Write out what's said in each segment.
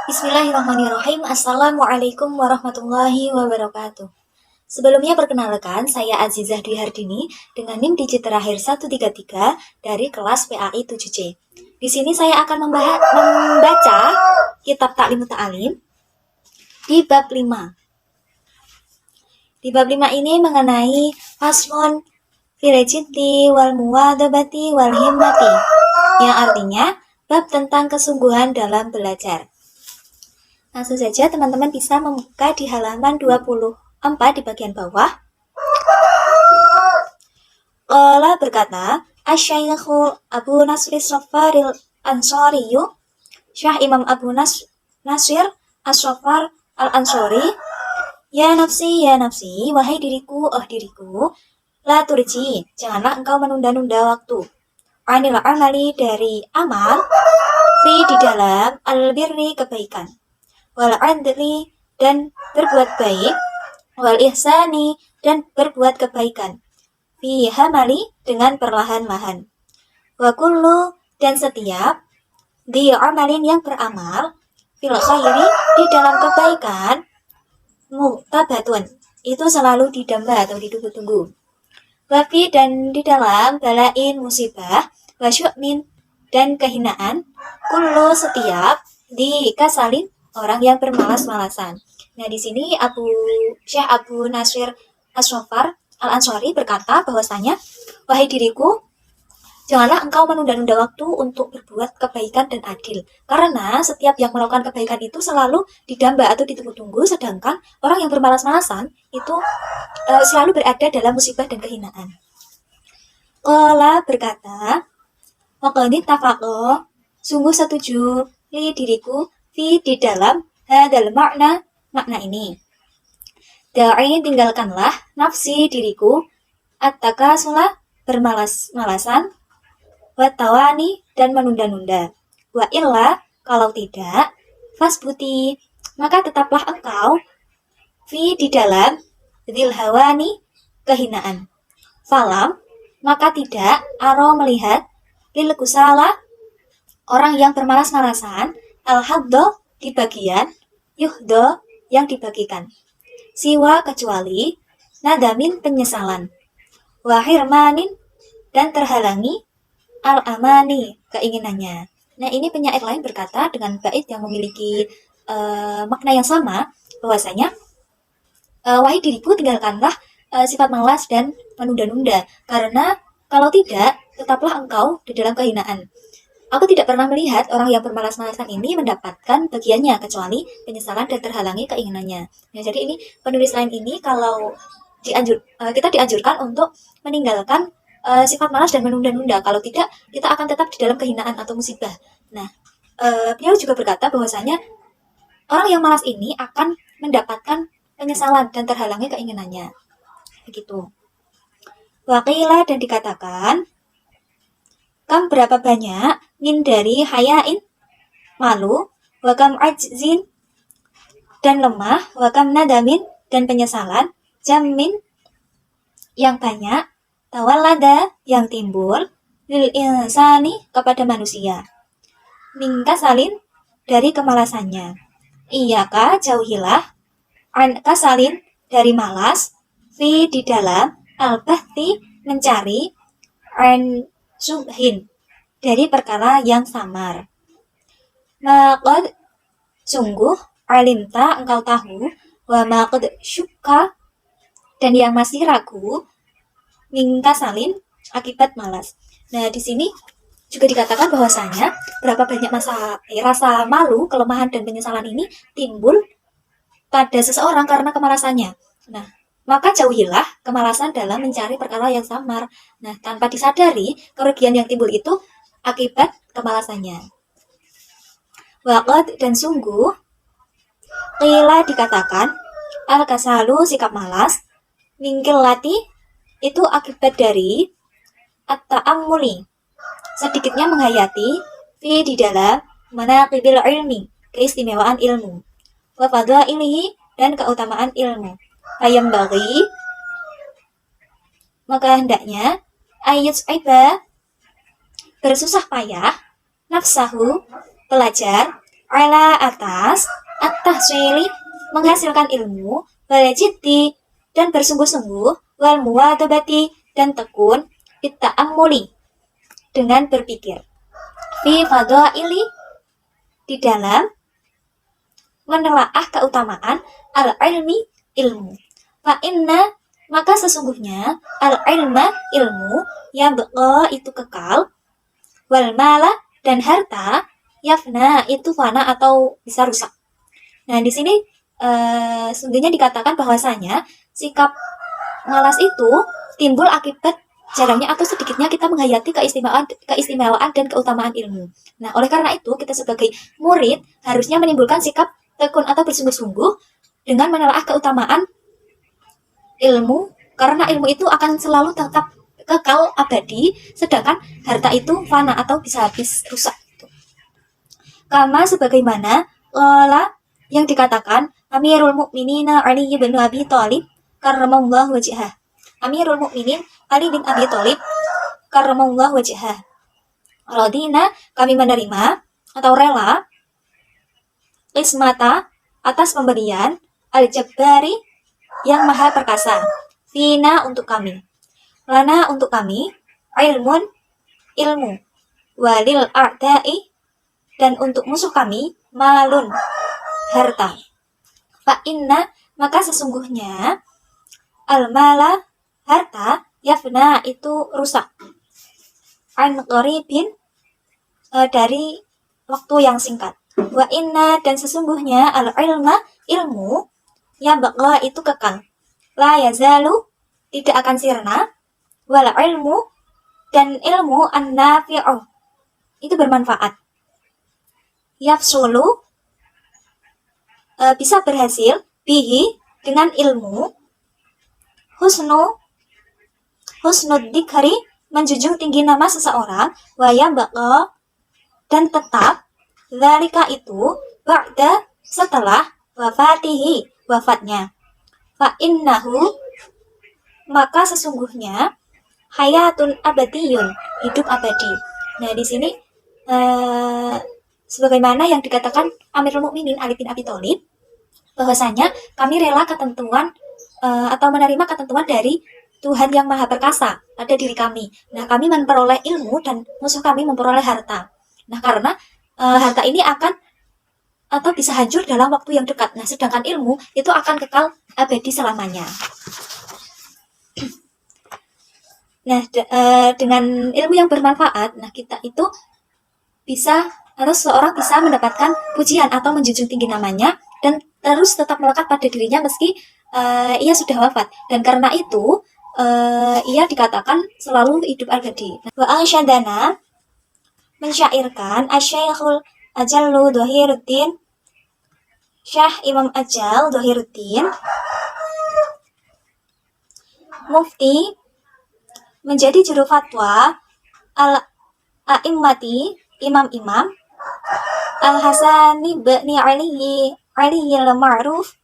Bismillahirrahmanirrahim. Assalamualaikum warahmatullahi wabarakatuh. Sebelumnya perkenalkan, saya Azizah Dwi Hardini dengan NIM digit terakhir 133 dari kelas PAI 7C. Di sini saya akan membaca kitab Ta'lim Ta'alim di bab 5. Di bab 5 ini mengenai faslon fil jiddi wal muwadabati wal himmati, yang artinya bab tentang kesungguhan dalam belajar. Langsung saja teman-teman bisa membuka di halaman 24 di bagian bawah. Allah berkata, Asy-Syaikhu Abu Nasr As-Saffaril Ansariyu, Syekh Imam Abu Nasir As-Saffar Al-Ansari, ya nafsi, wahai diriku, oh diriku, la turji, janganlah engkau menunda-nunda waktu. Anil amali, dari amal, fi, di dalam, al-birri, kebaikan, wal adli, dan berbuat baik, wal ihsani, dan berbuat kebaikan, fi hamali, dengan perlahan-lahan, wa kullu, dan setiap, di amalin, yang beramal, fil khairi, di dalam kebaikan, mu'tabatun, itu selalu didamba atau ditunggu-tunggu, wafi, dan di dalam balain, musibah, wa syu'min, dan kehinaan, kullu, setiap, di kasalin, orang yang bermalas-malasan. Nah, di sini Syekh Abu Nasir As-Saffar Al-Ansari berkata bahwasanya, wahai diriku, janganlah engkau menunda-nunda waktu untuk berbuat kebaikan dan adil. Karena setiap yang melakukan kebaikan itu selalu didamba atau ditunggu-tunggu, sedangkan orang yang bermalas-malasan itu selalu berada dalam musibah dan kehinaan. Qala berkata, waqad ittafaqa, sungguh setuju, li, diriku, fi, di dalam, hadal makna ini. Da'i, tinggalkanlah, nafsi, diriku, at-takasula, bermalas-malasan, watawani, dan menunda-nunda, wa illa, kalau tidak, fasbuti, maka tetaplah engkau, fi, di dalam, dzil hawani, kehinaan, falam, maka tidak, aro, melihat, lil kusala, orang yang bermalas-malasan, al-haddo, di bagian, yuhdo, yang dibagikan, siwa, kecuali, nadamin, penyesalan, wahirmanin, dan terhalangi, al-amani, keinginannya. Nah, ini penyair lain berkata dengan bait yang memiliki makna yang sama, bahwasanya, wahai diriku, tinggalkanlah sifat malas dan menunda-nunda, karena kalau tidak, tetaplah engkau di dalam kehinaan. Aku tidak pernah melihat orang yang bermalas-malasan ini mendapatkan bagiannya, kecuali penyesalan dan terhalangi keinginannya. Nah, jadi ini penulis lain ini kalau kita dianjurkan untuk meninggalkan sifat malas dan menunda-nunda. Kalau tidak, kita akan tetap di dalam kehinaan atau musibah. Nah, beliau juga berkata bahwasanya orang yang malas ini akan mendapatkan penyesalan dan terhalangi keinginannya. Begitu. Waqila, dan dikatakan, kam, berapa banyak, min, dari hayain, malu, wakam ajzin, dan lemah, wakam nadamin, dan penyesalan, jamin, yang banyak, tawallada, yang timbul, lil insani, kepada manusia, mingkasalin, dari kemalasannya, iyaka, jauhilah, an kasalin, dari malas, fi, di dalam, al-bahti, mencari, an subhin, dari perkara yang samar. Maqad, sungguh, alimta, engkau tahu, wa maqad syukka, dan yang masih ragu, mingkasalin, akibat malas. Nah, di sini juga dikatakan bahwasanya berapa banyak rasa malu, kelemahan, dan penyesalan ini timbul pada seseorang karena kemalasannya. Nah, maka jauhilah kemalasan dalam mencari perkara yang samar. Nah, tanpa disadari, kerugian yang timbul itu akibat kemalasannya. Waqad, dan sungguh, qila, dikatakan, al-kasalu, sikap malas, mingkillati, itu akibat dari at-ta'ammuli, sedikitnya menghayati, fi, di dalam, manaqibil ilmi, keistimewaan ilmu, wa fadailihi, dan keutamaan ilmu, ayam bagi, maka hendaknya, ayut'iba, bersusah payah, nafsahu, pelajar, ala atas at-tahsili menghasilkan ilmu, wal jiddi dan bersungguh-sungguh, wal muwadabati dan tekun, bitta'ammuli dengan berpikir, fi fadaili di dalam menelaah keutamaan al-ilmi ilmu. Fa inna maka sesungguhnya al-ilma ilmu yang baqa itu kekal, wal mala dan harta yafna itu fana atau bisa rusak. Nah, di sini sungguhnya dikatakan bahwasanya sikap malas itu timbul akibat jarangnya atau sedikitnya kita menghayati keistimewaan dan keutamaan ilmu. Nah, oleh karena itu kita sebagai murid harusnya menimbulkan sikap tekun atau bersungguh-sungguh dengan menelaah keutamaan ilmu, karena ilmu itu akan selalu tetap kekal abadi, sedangkan harta itu fana atau bisa habis rusak. Kama sebagaimana yang dikatakan Amirul Mukminin Ali bin Abi Thalib karramallahu wajhah. Amirul Mukminin Ali bin Abi Thalib karramallahu wajhah. Radina kami menerima atau rela ismata atas pemberian al-jabbari yang maha perkasa, fina untuk kami, lana untuk kami, ilmun ilmu, walil a'da'i dan untuk musuh kami, malun harta. Fa inna maka sesungguhnya al-mala harta yafna itu rusak, an qaribin dari waktu yang singkat. Wa inna dan sesungguhnya al-ilma ilmu yang baqa itu kekal, la yazalu tidak akan sirna, wal ilmu dan ilmu an-nafi'u itu bermanfaat, yafsulu bisa berhasil, bihi dengan ilmu, husnud dikri menjunjung tinggi nama seseorang, wa baqa dan tetap, dzalika itu ba'da setelah wafatihi wafatnya, fa innahu maka sesungguhnya hayatun abadiyun hidup abadi. Nah, di sini sebagaimana yang dikatakan Amirul Mukminin Ali bin Abi Thalib, bahwasanya kami rela ketentuan atau menerima ketentuan dari Tuhan yang Maha Perkasa pada diri kami. Nah, kami memperoleh ilmu dan musuh kami memperoleh harta. Nah, karena harta ini akan atau bisa hancur dalam waktu yang dekat. Nah, sedangkan ilmu itu akan kekal abadi selamanya. Nah, dengan ilmu yang bermanfaat, nah kita itu bisa atau seseorang bisa mendapatkan pujian atau menjunjung tinggi namanya dan terus tetap melekat pada dirinya meski ia sudah wafat. Dan karena itu ia dikatakan selalu hidup abadi. Wa ansyadana mensyairkan Asy-Syaikhul Ajallu Dhahiruddin Syekh Imam Ajal Dhahiruddin Mufti menjadi juru fatwa al-a'immati imam-imam al-Hasani bin Ali al-Ma'ruf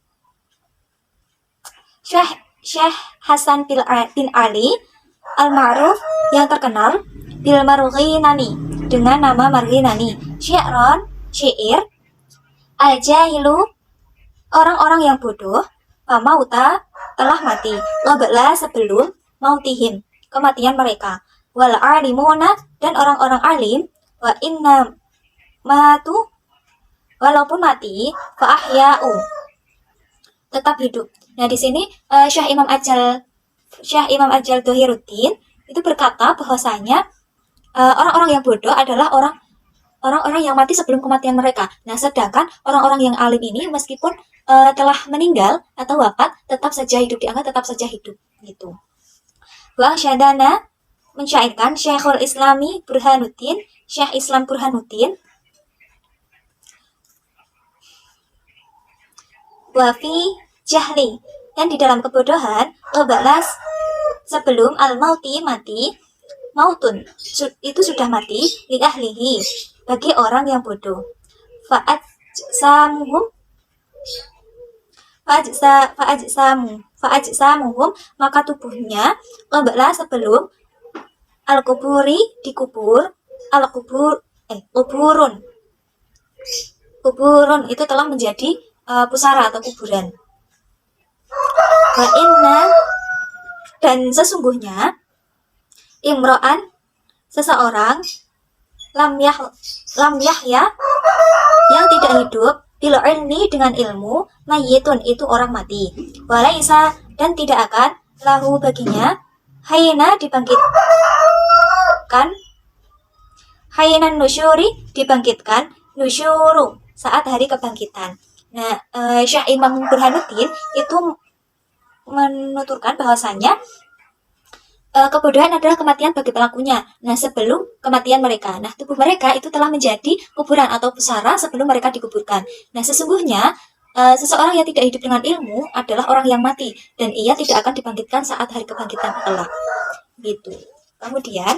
Syekh Hasan bin Ali al-Ma'ruf yang terkenal bil Marghinani dengan nama Marghinani, syi'ron syair, al-jahilu orang-orang yang bodoh, pamauta telah mati, qabla sebelum mautihim kematian mereka, wal alimuna dan orang-orang alim, wa inna matu walaupun mati, fa ahya'u tetap hidup. Nah, di sini Syekh Imam Ajal Dhahiruddin itu berkata bahwasanya orang-orang yang bodoh adalah orang-orang yang mati sebelum kematian mereka. Nah, sedangkan orang-orang yang alim ini meskipun telah meninggal atau wafat tetap saja hidup, dianggap tetap saja hidup gitu. Wa syadana mensyairkan Syekhul Islami Burhanuddin, Syekh Islam Burhanuddin, wa fi jahli dan di dalam kebodohan, qabalas sebelum al-mauti mati, mautun itu sudah mati, li ahlihi bagi orang yang bodoh, fa'ajsamuhum maka tubuhnya, qabla sebelum al-kuburi dikubur, kuburun kuburun itu telah menjadi pusara atau kuburan. Wa inna, dan sesungguhnya, imro'an, seseorang, lam yahya, yang tidak hidup, bil ilmi, dengan ilmu, mayyitun, itu orang mati, walaisa, dan tidak akan, lahu, baginya, hayna, dibangkitkan, haynan nusyuri, dibangkitkan, nusyuru, saat hari kebangkitan. Nah, Syekh Imam Burhanuddin itu menuturkan bahwasanya kebodohan adalah kematian bagi pelakunya. Nah, sebelum kematian mereka. Nah, tubuh mereka itu telah menjadi kuburan atau pusara sebelum mereka dikuburkan. Nah, sesungguhnya seseorang yang tidak hidup dengan ilmu adalah orang yang mati, dan ia tidak akan dibangkitkan saat hari kebangkitan kelak. Gitu. Kemudian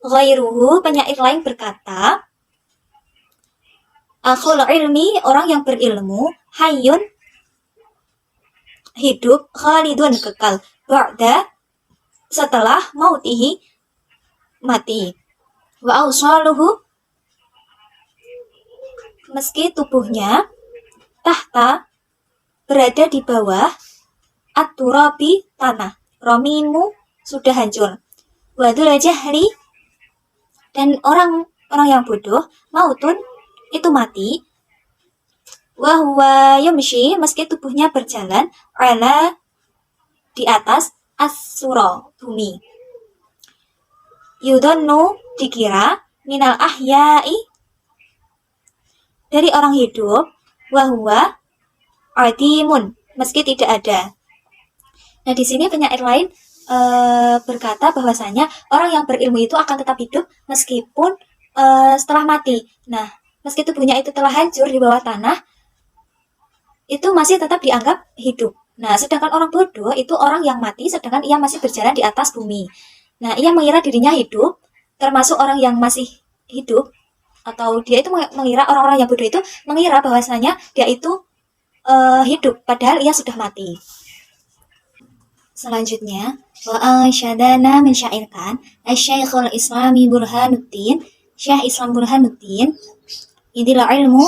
ghairuhu, penyair lain berkata, akhul ilmi, orang yang berilmu, hayyun, hidup, khalidun, kekal, ba'da, setelah, mautihi, mati, wa awsaluhu, meski tubuhnya, tahta, berada di bawah, at-turabi, tanah, romimu, sudah hancur, wadul jahli, dan orang yang bodoh, mautun, itu mati, wahwa yamshi, meski tubuhnya berjalan, ala, di atas, as-sura, bumi, yudhanu, dikira, minal ahyai, dari orang hidup, wahwa adimun, meski tidak ada. Nah, di sini penyair lain berkata bahwasanya orang yang berilmu itu akan tetap hidup meskipun setelah mati. Nah, meski tubuhnya itu telah hancur di bawah tanah, itu masih tetap dianggap hidup. Nah, sedangkan orang bodoh itu orang yang mati sedangkan ia masih berjalan di atas bumi. Nah, ia mengira dirinya hidup, termasuk orang yang masih hidup, atau dia itu mengira, orang-orang yang bodoh itu mengira bahwasanya dia itu hidup, padahal ia sudah mati. Selanjutnya, wa ansyadana, mensyairkan, Asy-Syaikhul Islami Burhanuddin, Syekh Islam Burhanuddin, inilah ilmu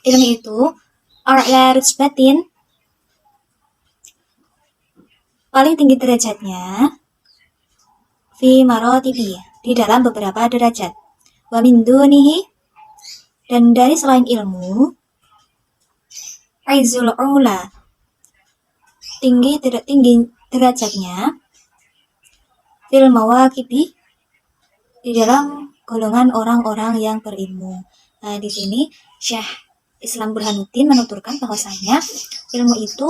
itu, a'la rutbatin, paling tinggi derajatnya, fi maratibi, di dalam beberapa derajat, wa min dunihi, dan dari selain ilmu, aizul ula, tinggi derajatnya, fil mawaqibi, di dalam golongan orang-orang yang berilmu. Nah, di sini Syekh Islam Burhanuddin menuturkan bahwasanya ilmu itu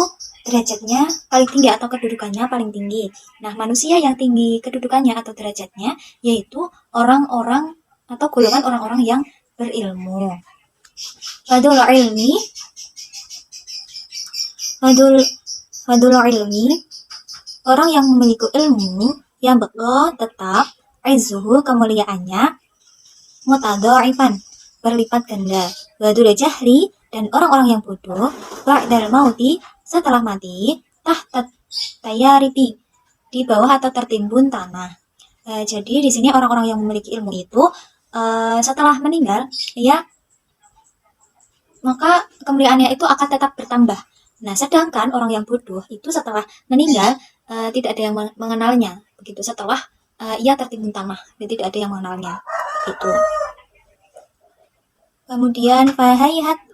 derajatnya paling tinggi atau kedudukannya paling tinggi. Nah, manusia yang tinggi kedudukannya atau derajatnya yaitu orang-orang atau golongan orang-orang yang berilmu. Fadul ilmi, orang yang memiliki ilmu yang betul tetap, izzuhu, kemuliaannya, mutadha'ifan, berlipat ganda, wadul jahli, dan orang-orang yang bodoh, ba'dal mauti, setelah mati, tahta tayaribi, di bawah atau tertimbun tanah. Jadi di sini orang-orang yang memiliki ilmu itu setelah meninggal, ya, maka kemuliaannya itu akan tetap bertambah. Nah, sedangkan orang yang bodoh itu setelah meninggal tidak ada yang mengenalnya. Begitu, setelah ia tertimbun tanah, jadi tidak ada yang mengenalnya. Begitu. Kemudian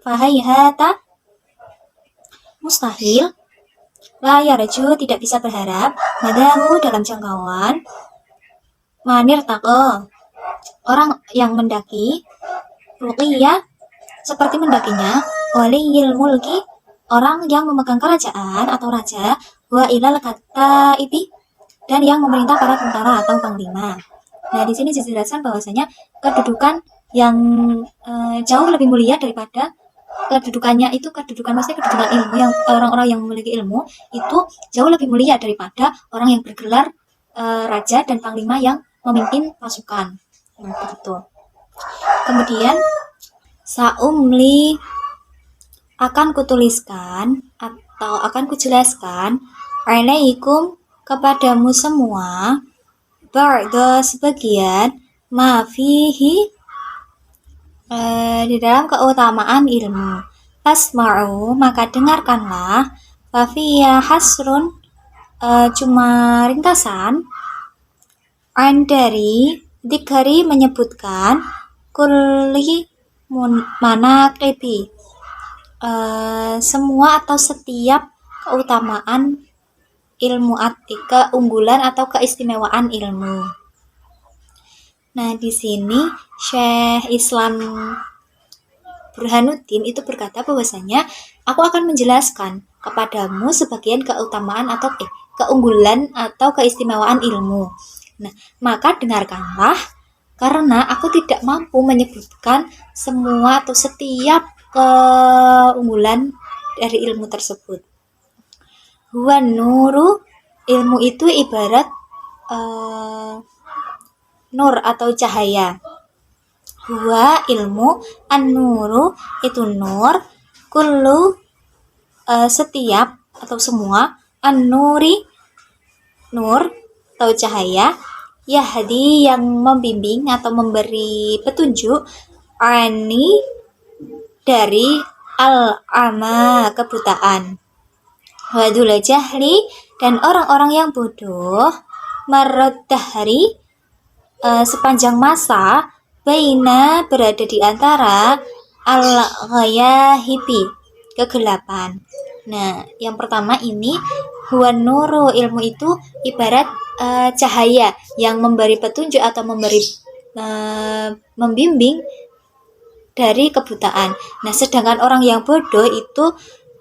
fahayhata, mustahil, la yarju, tidak bisa berharap, madahu, dalam jangkauan, manir tako, orang yang mendaki, ruqiyah, seperti mendakinya, waliyil mulki, orang yang memegang kerajaan atau raja, wa ilal kataibi, dan yang memerintah para tentara atau panglima. Nah, di sini dijelaskan bahwasanya kedudukan yang jauh lebih mulia daripada kedudukannya itu, maksudnya kedudukan ilmu, yang orang-orang yang memiliki ilmu itu jauh lebih mulia daripada orang yang bergelar raja dan panglima yang memimpin pasukan. Nah, begitu. Kemudian saumli, akan kutuliskan atau akan kujelaskan, alaikum, kepadamu semua, ba'da, sebagian, ma fihi, Di dalam keutamaan ilmu. Fasma'u, maka dengarkanlah. Fafiya hasrun, cuma ringkasan. An dari dikari menyebutkan kulli manaqibi, semua atau setiap keutamaan ilmu, keunggulan atau keistimewaan ilmu. Nah, di sini Syekh Islam Burhanuddin itu berkata bahwasanya aku akan menjelaskan kepadamu sebagian keutamaan atau keunggulan atau keistimewaan ilmu. Nah, maka dengarkanlah karena aku tidak mampu menyebutkan semua atau setiap keunggulan dari ilmu tersebut. Huwa nuru, ilmu itu ibarat nur atau cahaya. Huwa ilmu, an-nuru itu nur, kullu setiap atau semua, an-nuri nur atau cahaya, yahdi yang membimbing atau memberi petunjuk, ani dari al-ama kebutaan, wadul jahli dan orang-orang yang bodoh, marad dahri sepanjang masa, baina berada di antara al-ghayahibi kegelapan. Nah, yang pertama ini huwan nuru, ilmu itu ibarat cahaya yang memberi petunjuk atau memberi membimbing dari kebutaan. Nah, sedangkan orang yang bodoh itu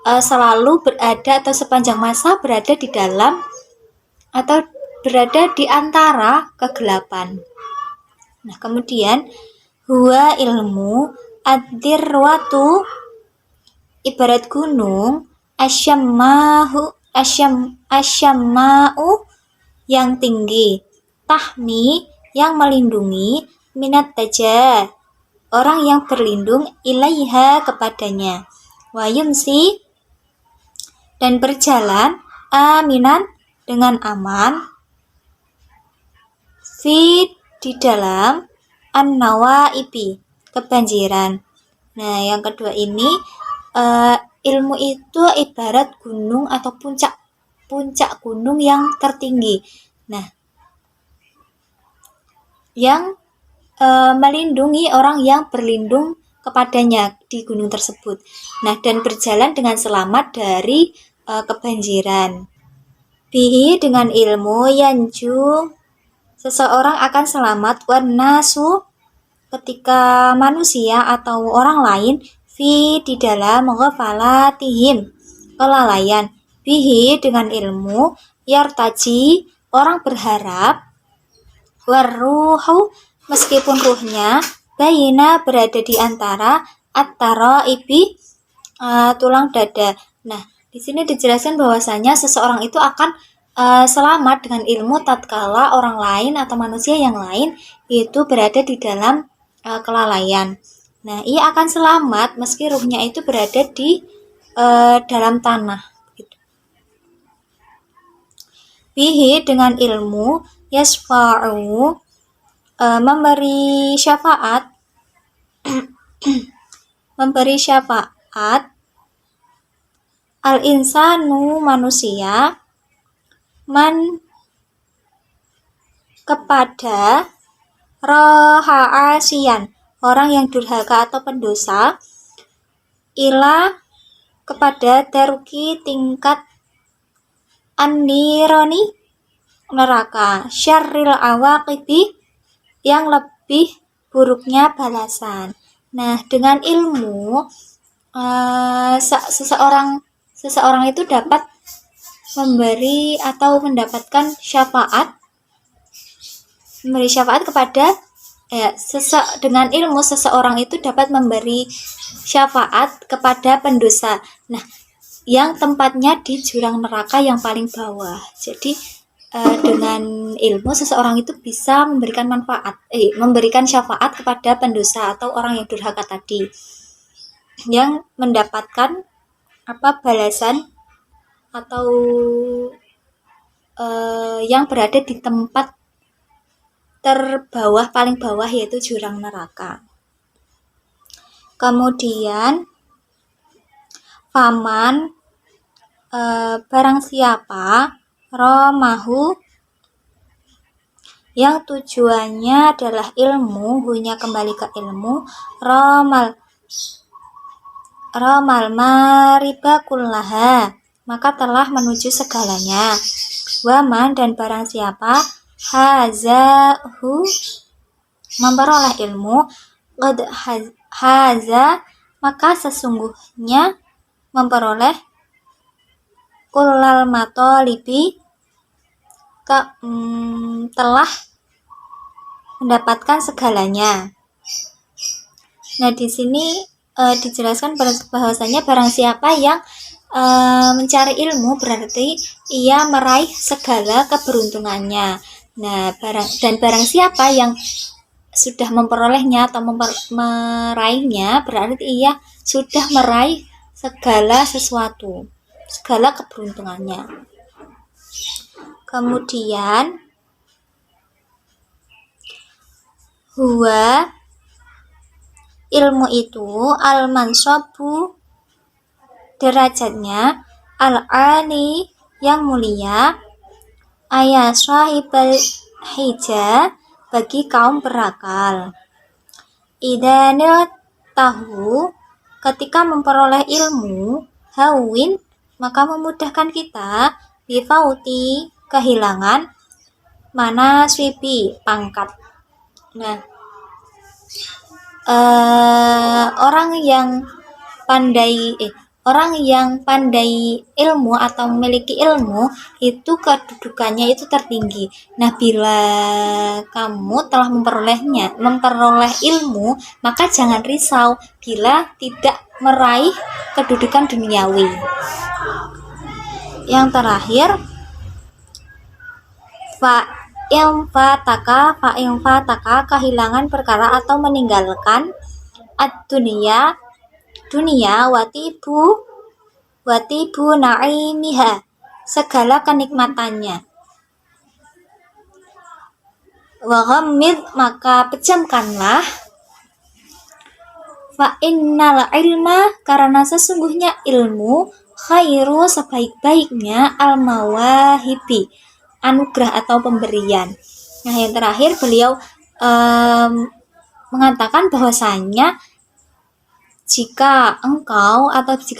selalu berada atau sepanjang masa berada di dalam atau berada di antara kegelapan. Nah, kemudian huwa ilmu ad-dirwatu ibarat gunung, asyamau yang tinggi, tahmi yang melindungi, minat taja orang yang berlindung, ilaiha kepadanya, wa yumsi dan berjalan, aminan dengan aman, fi di dalam, an-nawaibi kebanjiran. Nah, yang kedua ini ilmu itu ibarat gunung atau puncak gunung yang tertinggi. Nah, yang melindungi orang yang berlindung kepadanya di gunung tersebut. Nah, dan berjalan dengan selamat dari kebanjiran. Bihi dengan ilmu yanju seseorang akan selamat, warnasu ketika manusia atau orang lain, fi di dalam ghafalatihim kelalaian, bihi dengan ilmu, yartaji orang berharap, waruhu meskipun ruhnya, bayina berada di antara, at-taraibi tulang dada. Nah, di sini dijelaskan bahwasanya seseorang itu akan selamat dengan ilmu tatkala orang lain atau manusia yang lain itu berada di dalam kelalaian. Nah, ia akan selamat meski ruhnya itu berada di dalam tanah. Bihi dengan ilmu, yasfa'u memberi syafaat al-insanu manusia, man kepada, roha'asian orang yang durhaka atau pendosa, ila kepada, daruki tingkat, an-nironi neraka, syarril awaqibi yang lebih buruknya balasan. Nah, dengan ilmu seseorang itu dapat memberi atau mendapatkan syafaat, kepada dengan ilmu seseorang itu dapat memberi syafaat kepada pendosa. Nah, yang tempatnya di jurang neraka yang paling bawah. Jadi dengan ilmu seseorang itu bisa memberikan syafaat kepada pendosa atau orang yang durhaka tadi, yang mendapatkan balasan atau yang berada di tempat paling bawah yaitu jurang neraka. Kemudian faman barang siapa romahu yang tujuannya adalah ilmu, hunya kembali ke ilmu, romal mariba kullaha, maka telah menuju segalanya. Waman dan barang siapa hazahu memperoleh ilmu, qad haza maka sesungguhnya memperoleh kullal matolibi telah mendapatkan segalanya. Nah, di sini dijelaskan bahwasanya barang siapa yang mencari ilmu berarti ia meraih segala keberuntungannya. Nah, barang siapa yang sudah memperolehnya atau meraihnya berarti ia sudah meraih segala sesuatu, segala keberuntungannya. Kemudian huwa ilmu itu al-mansabu derajatnya, al-ali yang mulia, ayat sahibal hija bagi kaum berakal. Idanil tahu ketika memperoleh ilmu, hawin maka memudahkan kita bifauti kehilangan mana swibi pangkat. Nah, orang yang pandai ilmu atau memiliki ilmu itu kedudukannya itu tertinggi. Nah, bila kamu telah memperoleh ilmu, maka jangan risau bila tidak meraih kedudukan duniawi. Yang terakhir, fa'in fataka kehilangan perkara atau meninggalkan ad-dunia watibu na'imiha segala kenikmatannya, wa ghammid maka pejamkanlah, fa innal ilma karena sesungguhnya ilmu khairu sebaik-baiknya al-mawahibi anugerah atau pemberian. Nah, yang terakhir beliau mengatakan bahwasanya jika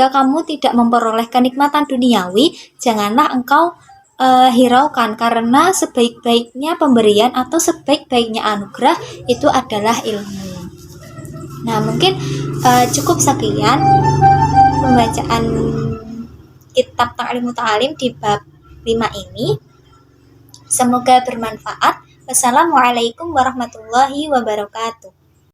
kamu tidak memperoleh kenikmatan duniawi, janganlah engkau hiraukan karena sebaik-baiknya pemberian atau sebaik-baiknya anugerah itu adalah ilmu. Nah, mungkin cukup sekian pembacaan kitab Ta'lim Muta'alim di bab 5 ini. Semoga bermanfaat. Wassalamualaikum warahmatullahi wabarakatuh.